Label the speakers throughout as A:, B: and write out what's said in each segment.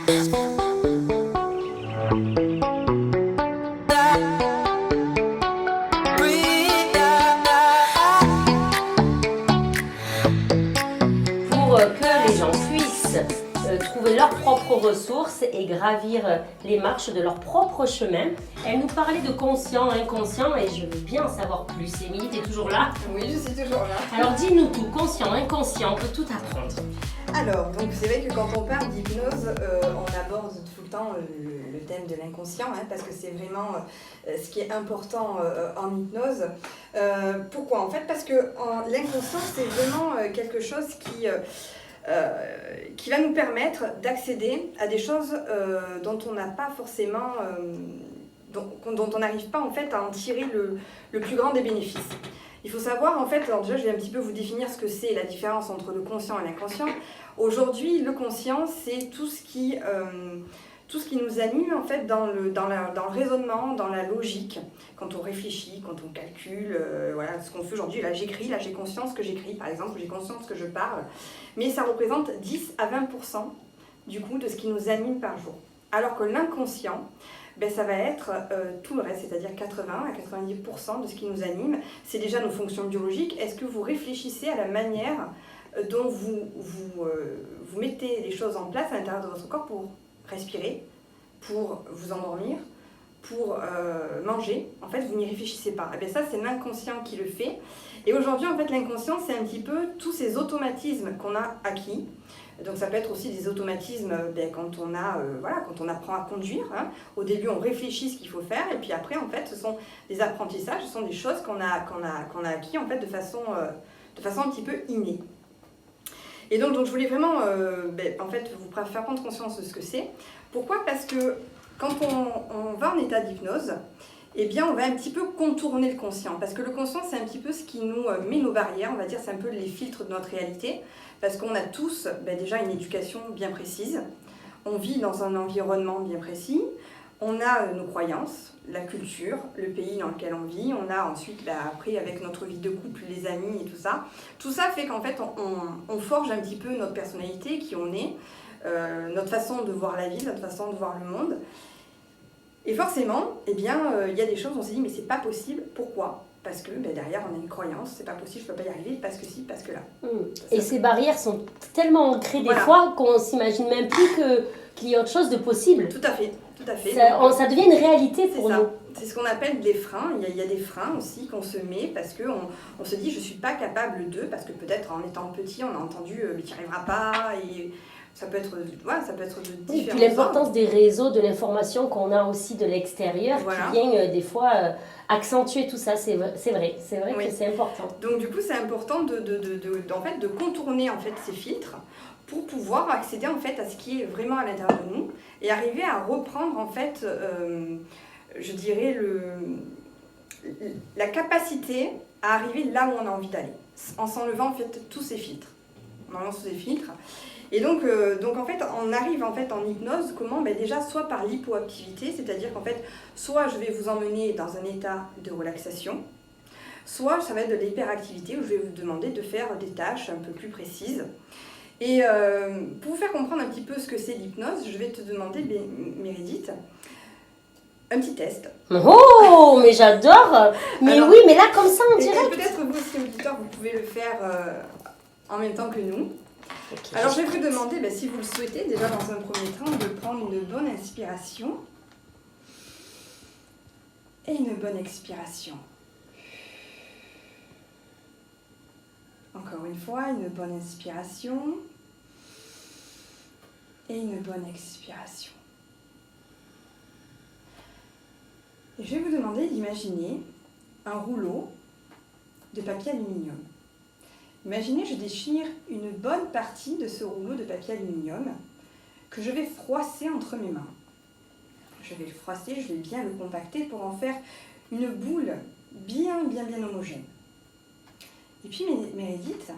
A: Pour que les gens puissent trouver leurs propres ressources et gravir les marches de leur propre chemin. Elle nous parlait de conscient, inconscient et je veux bien en savoir plus. Émilie, tu es toujours là?
B: Oui, je suis toujours là.
A: Alors dis-nous tout, conscient, inconscient, on peut tout apprendre.
B: Alors, donc c'est vrai que quand on parle d'hypnose, on aborde tout le temps le thème de l'inconscient, parce que c'est vraiment ce qui est important en hypnose. Pourquoi? En fait, parce que l'inconscient, c'est vraiment quelque chose qui va nous permettre d'accéder à des choses dont on n'a pas forcément, dont on n'arrive pas en fait à en tirer le plus grand des bénéfices. Il faut savoir, en fait, alors déjà je vais un petit peu vous définir ce que c'est la différence entre le conscient et l'inconscient. Aujourd'hui, le conscient, c'est tout ce qui nous anime en fait dans le raisonnement, dans la logique, quand on réfléchit, quand on calcule, voilà ce qu'on fait aujourd'hui. Là j'écris, là j'ai conscience que j'écris par exemple, j'ai conscience que je parle, mais ça représente 10 à 20% du coup de ce qui nous anime par jour. Alors que l'inconscient, ben, ça va être tout le reste, c'est-à-dire 80 à 90% de ce qui nous anime. C'est déjà nos fonctions biologiques. Est-ce que vous réfléchissez à la manière dont vous mettez les choses en place à l'intérieur de votre corps pour respirer, pour vous endormir, pour manger? En fait, vous n'y réfléchissez pas. Et bien ça, c'est l'inconscient qui le fait. Et aujourd'hui, en fait, l'inconscient, c'est un petit peu tous ces automatismes qu'on a acquis. Donc ça peut être aussi des automatismes quand on apprend à conduire. Au début, on réfléchit ce qu'il faut faire, et puis après, en fait, ce sont des apprentissages, ce sont des choses qu'on a acquis en fait, de façon un petit peu innée. Et donc je voulais vraiment en fait, vous faire prendre conscience de ce que c'est. Pourquoi? Parce que quand on va en état d'hypnose, eh bien, on va un petit peu contourner le conscient. Parce que le conscient, c'est un petit peu ce qui nous met nos barrières, on va dire, c'est un peu les filtres de notre réalité. Parce qu'on a tous déjà une éducation bien précise, on vit dans un environnement bien précis, on a nos croyances, la culture, le pays dans lequel on vit, on a ensuite, après, avec notre vie de couple, les amis et tout ça. Tout ça fait qu'en fait, on forge un petit peu notre personnalité, qui on est, notre façon de voir la vie, notre façon de voir le monde. Et forcément, il y a des choses, on s'est dit, mais c'est pas possible. Pourquoi? Parce que derrière, on a une croyance, c'est pas possible, je peux pas y arriver, parce que si, parce que là.
A: Et ces barrières sont tellement ancrées des fois qu'on s'imagine même plus qu'il y a autre chose de possible.
B: Tout à fait, tout à fait.
A: Ça devient une réalité pour nous.
B: C'est ce qu'on appelle des freins. Il y a des freins aussi qu'on se met parce qu'on se dit, je suis pas capable de, parce que peut-être en étant petit, on a entendu, mais tu n'y arriveras pas, et ça peut être de différents.
A: Et puis l'importance des réseaux, de l'information qu'on a aussi de l'extérieur, qui vient des fois accentuer tout ça. C'est vrai oui. Que c'est important.
B: Donc du coup, c'est important de contourner en fait ces filtres pour pouvoir accéder en fait à ce qui est vraiment à l'intérieur de nous et arriver à reprendre en fait, je dirais la capacité à arriver là où on a envie d'aller, en s'enlevant en fait tous ces filtres. Et donc en fait, on arrive en fait en hypnose, comment? Déjà, soit par l'hypoactivité, c'est-à-dire qu'en fait, soit je vais vous emmener dans un état de relaxation, soit ça va être de l'hyperactivité, où je vais vous demander de faire des tâches un peu plus précises. Et pour vous faire comprendre un petit peu ce que c'est l'hypnose, je vais te demander, Meredith, un petit test.
A: Oh, mais j'adore! Mais alors, oui, mais là, comme ça, en direct.
B: Peut-être vous aussi, auditeurs, vous pouvez le faire en même temps que nous. Okay. Alors, je vais vous demander, si vous le souhaitez, déjà dans un premier temps, de prendre une bonne inspiration et une bonne expiration. Encore une fois, une bonne inspiration et une bonne expiration. Et je vais vous demander d'imaginer un rouleau de papier aluminium. Imaginez, je déchire une bonne partie de ce rouleau de papier aluminium que je vais froisser entre mes mains. Je vais le froisser, je vais bien le compacter pour en faire une boule bien homogène. Et puis, Meredith,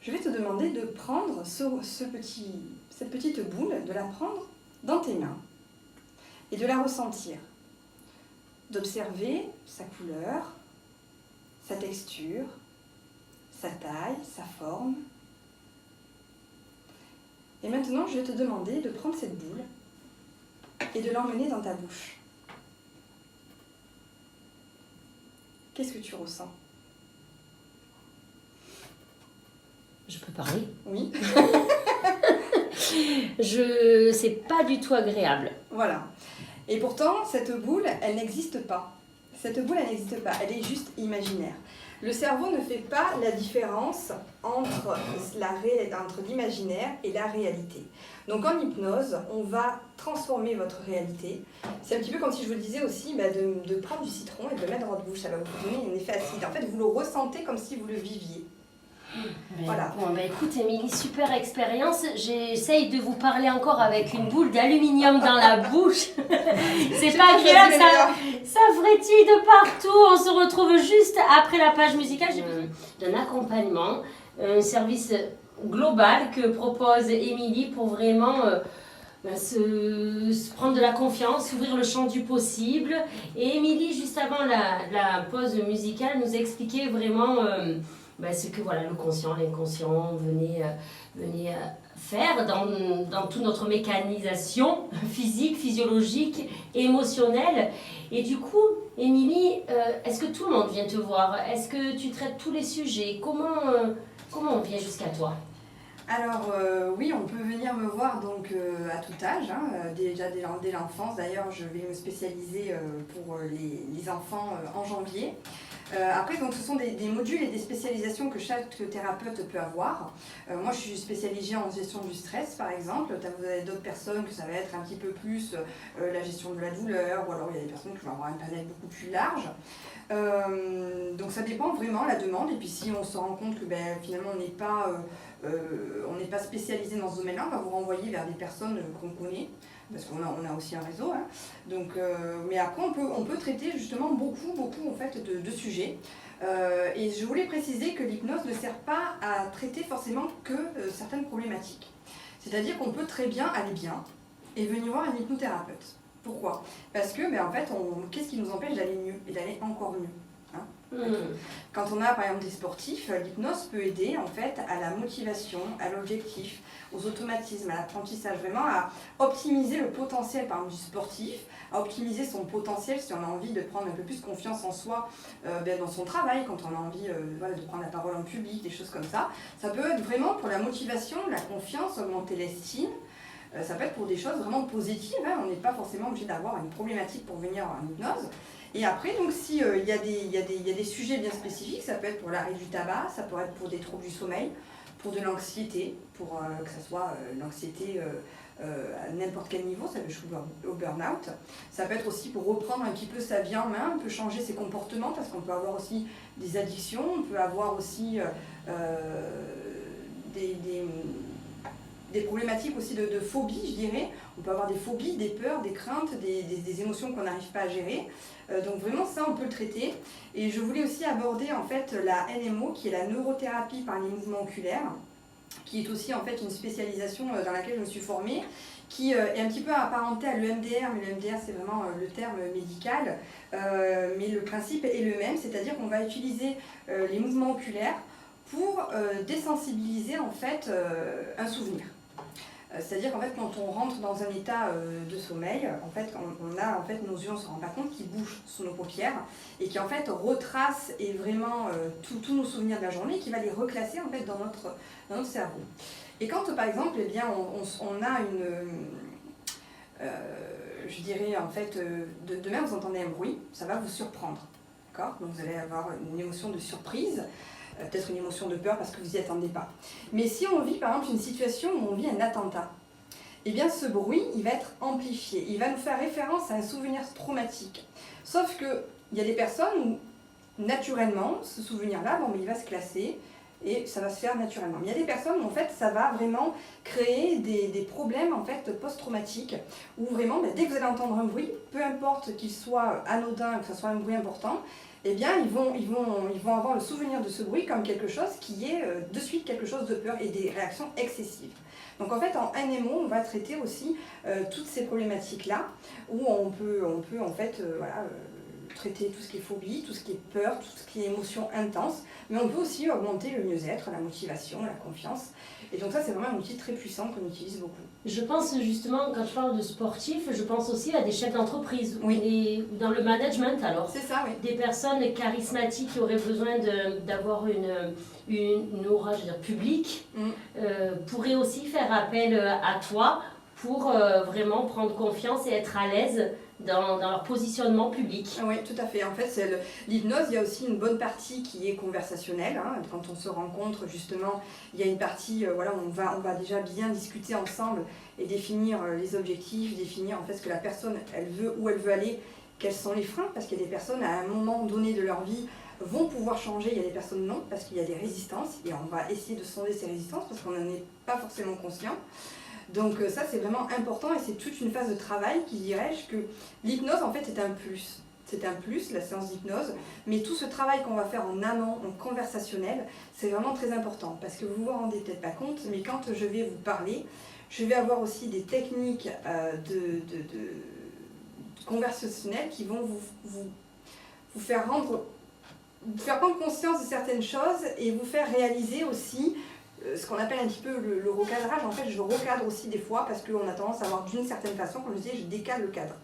B: je vais te demander de prendre cette petite boule, de la prendre dans tes mains et de la ressentir. D'observer sa couleur, sa texture, sa taille, sa forme. Et maintenant, je vais te demander de prendre cette boule et de l'emmener dans ta bouche. Qu'est-ce que tu ressens?
A: Je peux parler?
B: Oui.
A: C'est pas du tout agréable.
B: Voilà. Et pourtant, cette boule, elle n'existe pas. Cette boule, elle n'existe pas. Elle est juste imaginaire. Le cerveau ne fait pas la différence entre l'imaginaire et la réalité. Donc en hypnose, on va transformer votre réalité. C'est un petit peu comme si je vous le disais aussi, de prendre du citron et de le mettre dans votre bouche. Ça va vous donner un effet acide. En fait, vous le ressentez comme si vous le viviez. Voilà.
A: Bon, écoute, Émilie, super expérience. J'essaye de vous parler encore avec une boule d'aluminium dans la bouche. C'est pas agréable, ça frétille de partout. On se retrouve juste après la page musicale d'un accompagnement, un service global que propose Émilie pour vraiment se prendre de la confiance, ouvrir le champ du possible. Et Émilie, juste avant la pause musicale, nous expliquait vraiment ce que le conscient, l'inconscient venait faire dans toute notre mécanisation physique, physiologique, émotionnelle. Et du coup, Émilie, est-ce que tout le monde vient te voir? Est-ce que tu traites tous les sujets? Comment on vient jusqu'à toi?
B: Alors oui, on peut venir me voir donc à tout âge, déjà dès l'enfance. D'ailleurs, je vais me spécialiser pour les enfants en janvier. Après, donc, ce sont des modules et des spécialisations que chaque thérapeute peut avoir. Moi, je suis spécialisée en gestion du stress, par exemple. Vous avez d'autres personnes que ça va être un petit peu plus la gestion de la douleur, ou alors il y a des personnes qui vont avoir un panel beaucoup plus large. Donc ça dépend vraiment la demande. Et puis si on se rend compte que finalement on n'est pas spécialisé dans ce domaine-là, on va vous renvoyer vers des personnes qu'on connaît. Parce qu'on a aussi un réseau. Donc, mais après, on peut traiter justement beaucoup en fait, de sujets. Et je voulais préciser que l'hypnose ne sert pas à traiter forcément que certaines problématiques. C'est-à-dire qu'on peut très bien aller bien et venir voir un hypnothérapeute. Pourquoi? Parce que, en fait, qu'est-ce qui nous empêche d'aller mieux et d'aller encore mieux? Quand on a par exemple des sportifs, l'hypnose peut aider en fait à la motivation, à l'objectif, aux automatismes, à l'apprentissage, vraiment à optimiser le potentiel par exemple du sportif, à optimiser son potentiel si on a envie de prendre un peu plus confiance en soi dans son travail, quand on a envie de prendre la parole en public, des choses comme ça. Ça peut être vraiment pour la motivation, la confiance, augmenter l'estime. Ça peut être pour des choses vraiment positives, on n'est pas forcément obligé d'avoir une problématique pour venir en hypnose. Et après, donc, s'il y a des sujets bien spécifiques, ça peut être pour l'arrêt du tabac, ça peut être pour des troubles du sommeil, pour de l'anxiété, pour que ce soit l'anxiété à n'importe quel niveau, ça peut jouer au burn-out. Ça peut être aussi pour reprendre un petit peu sa vie en main, on peut changer ses comportements, parce qu'on peut avoir aussi des addictions, on peut avoir aussi des problématiques aussi de phobie, je dirais. On peut avoir des phobies, des peurs, des craintes, des émotions qu'on n'arrive pas à gérer. Donc vraiment ça, on peut le traiter. Et je voulais aussi aborder en fait la NMO, qui est la neurothérapie par les mouvements oculaires, qui est aussi en fait une spécialisation dans laquelle je me suis formée, qui est un petit peu apparentée à l'EMDR, mais l'EMDR c'est vraiment le terme médical, mais le principe est le même, c'est-à-dire qu'on va utiliser les mouvements oculaires pour désensibiliser en fait un souvenir. C'est-à-dire qu'en fait, quand on rentre dans un état de sommeil, en fait, on a en fait nos yeux, on ne se rend pas compte, qui bougent sous nos paupières et qui en fait retrace et vraiment tous nos souvenirs de la journée et qui va les reclasser en fait dans notre cerveau. Et quand par exemple, on a je dirais en fait, demain vous entendez un bruit, ça va vous surprendre, d'accord? Donc vous allez avoir une émotion de surprise. Peut-être une émotion de peur parce que vous n'y attendez pas. Mais si on vit par exemple une situation où on vit un attentat, eh bien ce bruit, il va être amplifié. Il va nous faire référence à un souvenir traumatique. Sauf qu'il y a des personnes où, naturellement, ce souvenir-là, il va se classer et ça va se faire naturellement. Mais il y a des personnes où en fait, ça va vraiment créer des problèmes en fait, post-traumatiques, où vraiment, dès que vous allez entendre un bruit, peu importe qu'il soit anodin, que ce soit un bruit important, eh bien, ils vont avoir le souvenir de ce bruit comme quelque chose qui est de suite quelque chose de peur et des réactions excessives. Donc en fait, en NMO, on va traiter aussi toutes ces problématiques-là, où on peut en fait traiter tout ce qui est phobie, tout ce qui est peur, tout ce qui est émotion intense, mais on peut aussi augmenter le mieux-être, la motivation, la confiance. Et donc ça, c'est vraiment un outil très puissant qu'on utilise beaucoup.
A: Je pense justement, quand je parle de sportifs, je pense aussi à des chefs d'entreprise,
B: Oui.
A: ou dans le management alors.
B: C'est ça, oui.
A: Des personnes charismatiques qui auraient besoin d'avoir une aura, je veux dire, publique, pourraient aussi faire appel à toi pour vraiment prendre confiance et être à l'aise dans leur positionnement public.
B: Oui, tout à fait. En fait, l'hypnose, il y a aussi une bonne partie qui est conversationnelle. Hein. Quand on se rencontre, justement, il y a une partie voilà, où on va déjà bien discuter ensemble et définir les objectifs, définir en fait ce que la personne elle veut, où elle veut aller, quels sont les freins, parce qu'il y a des personnes à un moment donné de leur vie vont pouvoir changer, il y a des personnes non, parce qu'il y a des résistances, et on va essayer de sonder ces résistances parce qu'on n'en est pas forcément conscient. Donc ça c'est vraiment important et c'est toute une phase de travail qui dirais-je que l'hypnose en fait est un plus. C'est un plus, la séance d'hypnose, mais tout ce travail qu'on va faire en amont, en conversationnel, c'est vraiment très important parce que vous vous rendez peut-être pas compte, mais quand je vais vous parler, je vais avoir aussi des techniques conversationnelles qui vont vous faire prendre conscience de certaines choses et vous faire réaliser aussi ce qu'on appelle un petit peu le recadrage. En fait, je recadre aussi des fois parce qu'on a tendance à voir d'une certaine façon, comme je disais, je décale le cadre.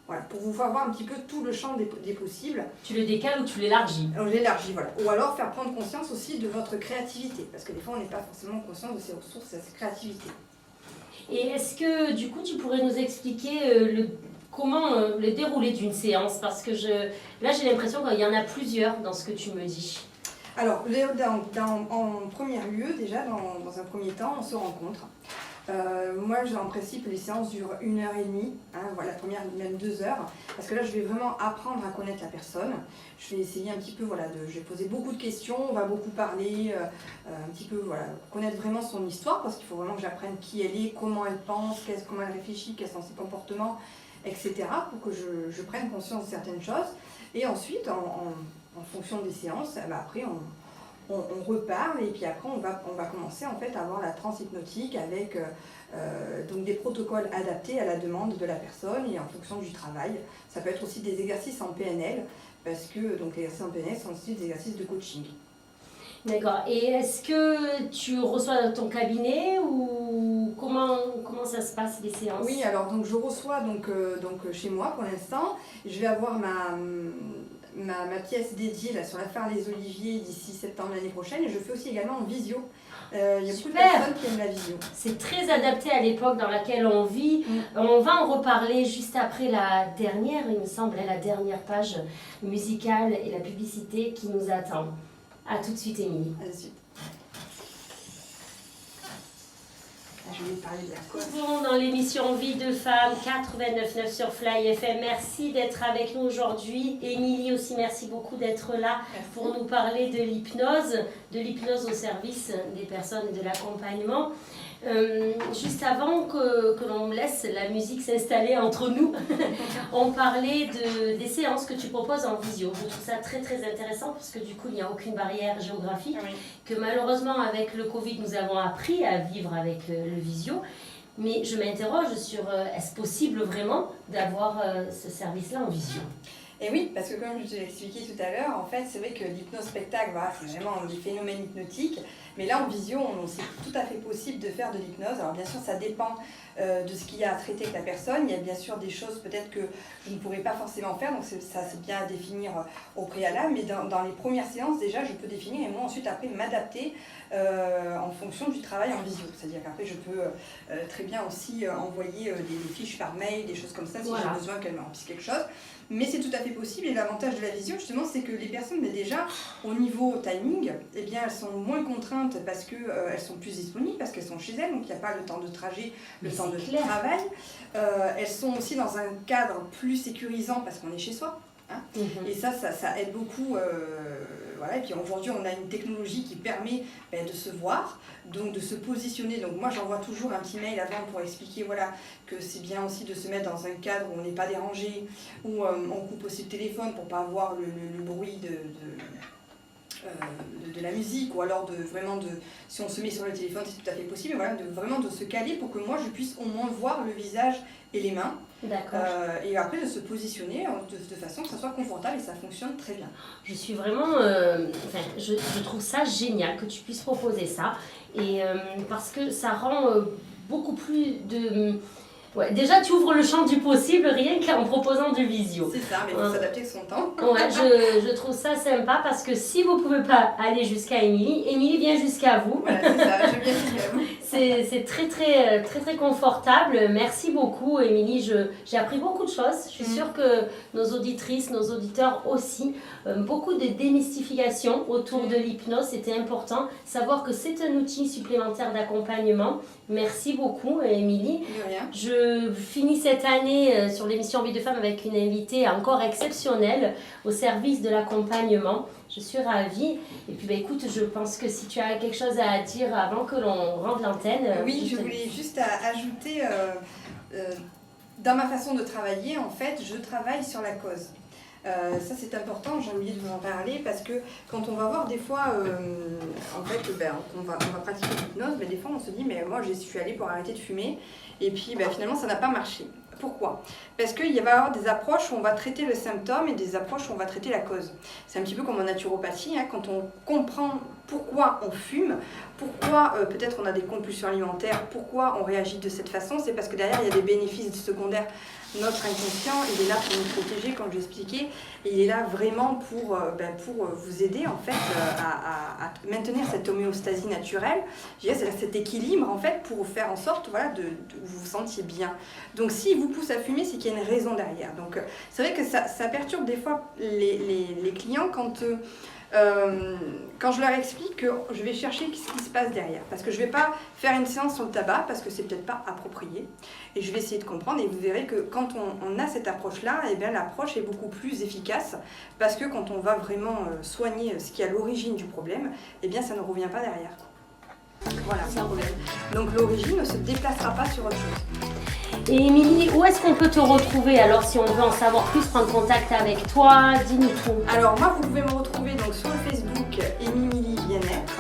B: Voilà, pour vous faire voir un petit peu tout le champ des possibles.
A: Tu le décales ou tu l'élargis?
B: On l'élargit, voilà. Ou alors faire prendre conscience aussi de votre créativité, parce que des fois on n'est pas forcément conscient de ses ressources et de sa créativité.
A: Et est-ce que du coup tu pourrais nous expliquer comment le déroulé d'une séance? Parce que là j'ai l'impression qu'il y en a plusieurs dans ce que tu me dis.
B: Alors, en premier lieu, déjà, dans un premier temps, on se rencontre. Moi, en principe, les séances durent 1h30, hein, voilà, la première même 2 heures, parce que là, je vais vraiment apprendre à connaître la personne. Je vais essayer un petit peu, voilà, je vais poser beaucoup de questions, on va beaucoup parler, un petit peu, voilà, connaître vraiment son histoire, parce qu'il faut vraiment que j'apprenne qui elle est, comment elle pense, comment elle réfléchit, quels sont ses comportements, etc., pour que je prenne conscience de certaines choses. Et ensuite, en fonction des séances, après on reparle et puis après on va commencer en fait à avoir la transe hypnotique avec donc des protocoles adaptés à la demande de la personne et en fonction du travail. Ça peut être aussi des exercices en PNL parce que donc les exercices en PNL sont aussi des exercices de coaching.
A: D'accord. Et est-ce que tu reçois dans ton cabinet ou comment ça se passe les séances?
B: Oui, alors donc je reçois donc chez moi pour l'instant. Je vais avoir ma pièce dédiée là, sur la Phare les Oliviers d'ici septembre l'année prochaine et je fais aussi également en visio. Il y a beaucoup de personnes qui aiment la visio.
A: C'est très adapté à l'époque dans laquelle on vit. On va en reparler juste après la dernière, il me semble, la dernière page musicale et la publicité qui nous attend. A tout de suite, Émilie.
B: À tout de suite. Je vais parler de la cause.
A: Nous dans l'émission Vie de Femme 89.9 sur Fly FM. Merci d'être avec nous aujourd'hui. Émilie aussi, merci beaucoup d'être là pour nous parler de l'hypnose au service des personnes et de l'accompagnement. Juste avant que l'on laisse la musique s'installer entre nous, on parlait des séances que tu proposes en visio. Je trouve ça très très intéressant parce que du coup il n'y a aucune barrière géographique, que malheureusement avec le Covid nous avons appris à vivre avec le visio. Mais je m'interroge sur est-ce possible vraiment d'avoir ce service-là en visio?
B: Et oui, parce que comme je te l'ai expliqué tout à l'heure, en fait, c'est vrai que l'hypnose-spectacle, voilà, c'est vraiment des phénomènes hypnotiques. Mais là, en visio, c'est tout à fait possible de faire de l'hypnose. Alors bien sûr, ça dépend de ce qu'il y a à traiter avec la personne. Il y a bien sûr des choses peut-être que je ne pourrais pas forcément faire, donc ça c'est bien à définir au préalable. Mais dans les premières séances, déjà, je peux définir et moi ensuite après m'adapter en fonction du travail en visio. C'est-à-dire qu'après, je peux très bien aussi envoyer des fiches par mail, des choses comme ça, si j'ai besoin qu'elle me remplisse quelque chose. Mais c'est tout à fait possible et l'avantage de la visio justement c'est que les personnes déjà au niveau timing eh bien, elles sont moins contraintes parce qu'elles sont plus disponibles, parce qu'elles sont chez elles, donc il n'y a pas le temps de trajet, le temps de travail. Elles sont aussi dans un cadre plus sécurisant parce qu'on est chez soi. Hein. Et ça aide beaucoup. Voilà. Et puis aujourd'hui, on a une technologie qui permet de se voir, donc de se positionner. Donc moi, j'envoie toujours un petit mail avant pour expliquer voilà, que c'est bien aussi de se mettre dans un cadre où on n'est pas dérangé, où on coupe aussi le téléphone pour ne pas avoir le bruit de la musique ou alors si on se met sur le téléphone, c'est tout à fait possible, mais voilà, vraiment de se caler pour que moi je puisse au moins voir le visage et les mains.
A: D'accord.
B: Et après de se positionner de façon que ça soit confortable et ça fonctionne très bien.
A: Je suis vraiment, je trouve ça génial que tu puisses proposer ça, et parce que ça rend beaucoup plus de... Ouais, déjà, tu ouvres le champ du possible rien qu'en proposant du visio.
B: C'est ça, mais il faut s'adapter avec son temps.
A: Ouais, je trouve ça sympa parce que si vous ne pouvez pas aller jusqu'à Émilie vient jusqu'à vous.
B: Voilà, c'est ça, je viens jusqu'à vous.
A: C'est très confortable. Merci beaucoup, Émilie. J'ai appris beaucoup de choses. Je suis sûre que nos auditrices, nos auditeurs aussi. Beaucoup de démystification autour de l'hypnose, c'était important. Savoir que c'est un outil supplémentaire d'accompagnement. Merci beaucoup, Émilie.
B: De rien.
A: Je finis cette année sur l'émission Vie de Femme avec une invitée encore exceptionnelle au service de l'accompagnement. Je suis ravie. Et puis écoute, je pense que si tu as quelque chose à dire avant que l'on rende l'antenne.
B: Oui, je voulais juste ajouter, dans ma façon de travailler, en fait, je travaille sur la cause. Ça c'est important, j'ai oublié de vous en parler parce que quand on va voir des fois, en fait, on va pratiquer l'hypnose, mais des fois on se dit mais moi je suis allée pour arrêter de fumer et puis finalement ça n'a pas marché. Pourquoi ? Parce qu'il va y avoir des approches où on va traiter le symptôme et des approches où on va traiter la cause. C'est un petit peu comme en naturopathie, quand on comprend pourquoi on fume, pourquoi peut-être on a des compulsions alimentaires, pourquoi on réagit de cette façon, c'est parce que derrière il y a des bénéfices secondaires. Notre inconscient, il est là pour nous protéger, comme je l'expliquais, et il est là vraiment pour vous aider en fait à maintenir cette homéostasie naturelle, cet équilibre en fait pour faire en sorte de vous vous sentiez bien. Donc s'il vous pousse à fumer, c'est qu'il y a une raison derrière. Donc c'est vrai que ça perturbe des fois les clients quand je leur explique que je vais chercher ce qui se passe derrière. Parce que je ne vais pas faire une séance sur le tabac, parce que c'est peut-être pas approprié. Et je vais essayer de comprendre, et vous verrez que quand on a cette approche-là, l'approche est beaucoup plus efficace, parce que quand on va vraiment soigner ce qui est à l'origine du problème, ça ne revient pas derrière. Voilà, c'est un problème. Donc l'origine ne se déplacera pas sur autre chose.
A: Et Émilie, où est-ce qu'on peut te retrouver alors si on veut en savoir plus, prendre contact avec toi, dis-nous tout.
B: Alors moi, vous pouvez me retrouver donc sur le Facebook Émilie Bien-être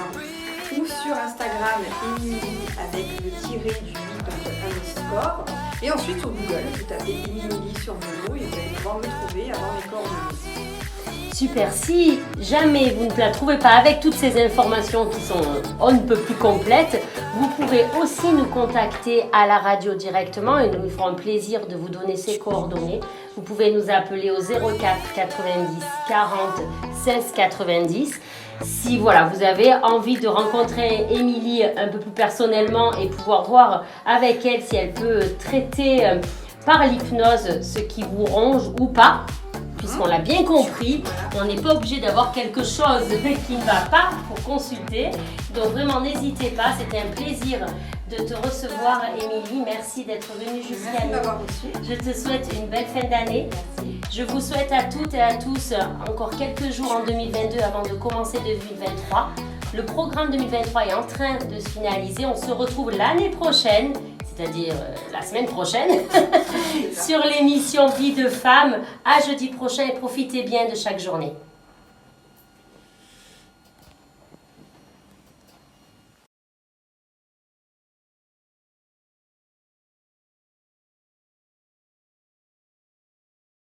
B: ou sur Instagram Émilie avec le tiré du 8, donc underscore. Et ensuite sur Google, vous tapez Émilie sur Velo et vous allez pouvoir me trouver, avoir mes coordonnées.
A: Super, si jamais vous ne la trouvez pas avec toutes ces informations qui sont on ne peut plus complètes, vous pourrez aussi nous contacter à la radio directement et nous nous ferons plaisir de vous donner ces coordonnées. Vous pouvez nous appeler au 04 90 40 16 90. Si vous avez envie de rencontrer Émilie un peu plus personnellement et pouvoir voir avec elle si elle peut traiter par l'hypnose ce qui vous ronge ou pas. Puisqu'on l'a bien compris, on n'est pas obligé d'avoir quelque chose qui ne va pas pour consulter. Donc vraiment, n'hésitez pas, c'était un plaisir de te recevoir, Émilie. Merci d'être venue jusqu'à nous. Je te souhaite une belle fin d'année. Je vous souhaite à toutes et à tous encore quelques jours en 2022 avant de commencer 2023. Le programme 2023 est en train de se finaliser. On se retrouve l'année prochaine, c'est-à-dire la semaine prochaine, sur l'émission Vie de Femme. À jeudi prochain et profitez bien de chaque journée.